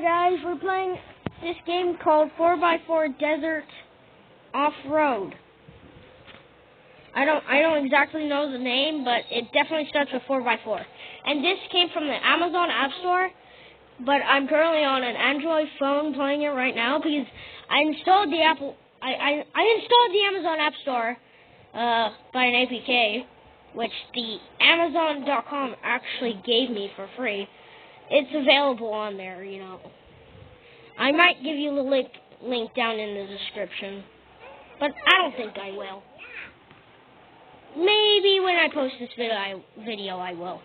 guys, we're playing this game called 4x4 Desert Off-Road. I don't exactly know the name, but it definitely starts with 4x4. And this came from the Amazon App Store, but I'm currently on an Android phone playing it right now because I installed the I installed the Amazon App Store by an APK, which the Amazon.com actually gave me for free. It's available on there, you know. I might give you the link down in the description, but I don't think I will. Maybe when I post this video I will.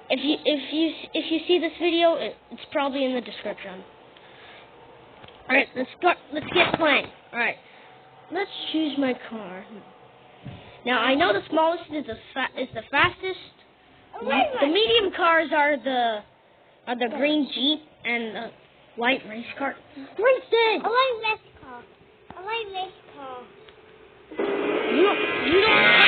If you see this video, it's probably in the description. All right, let's get playing. All right, let's choose my car. Now I know the smallest is the fastest. The medium cars are the green Jeep and the white race car. Winston! I like race car. I like race car. You don't.